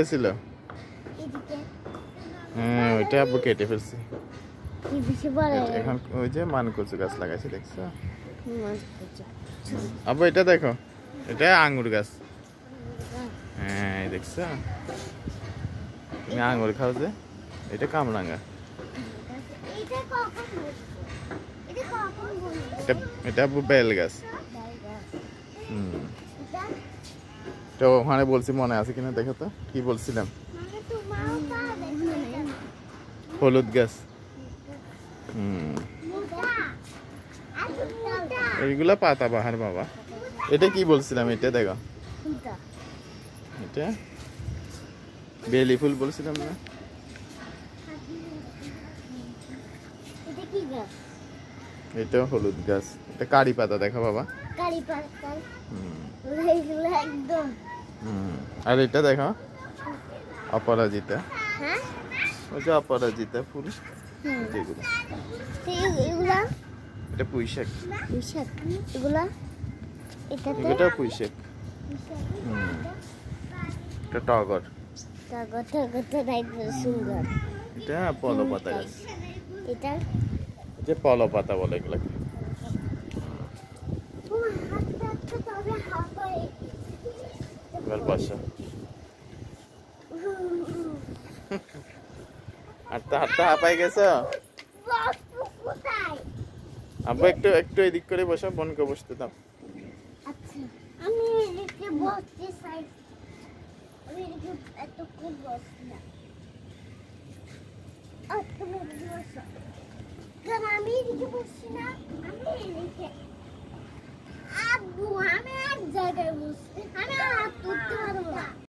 ছিল হ্যাঁ ওইটা আব্বু কেটে ফেলছি এখন ওই যে মানকচু গাছ লাগাইছে দেখছো আব্বু এটা দেখো এটা আঙ্গুর গাছ হ্যাঁ দেখছো তুমি আঙ্গুর খাও যে এটা কামরাঙ্গা এটা আব্বু বেল গাছ তো ওখানে বলছি মনে আছে কিনা দেখো তো কি বলছিলাম হলুদ গাছ এইগুলা পাতা বাহার বাবা এটা কি বলছিলাম এটা দেখো এটা বেলি ফুল বলছিলাম না এটা হলুদ গাছ এটা কারি পাতা দেখো বাবা কারি পাতা একদম আর এটা দেখো অপরাজিতা হ্যাঁ ওই যে অপরাজিতা ফুল যেগুলো এগুলা এটা পুঁইশাক এগুলা এটা পুঁইশাক এটা টগর সুন্দর এটা পলো পাতা গাছ এটা যে পলো পাতা বলে এগুলাকে বসা হাঁটতে হাঁটতে হাঁপাই গেছ আব্বু একটু একটু এদিক করে বসো বোনকে বসতে দাও আমি এদিকে বসছি সাইড আমি এদিকে এত খুব বসছি না তুমি এদিকে বসো কারণ আমি এদিকে বসছি না আমি এদিকে আব্বু আমি এক জায়গায় বসছি আমি আর হাত তুলতে পারবো না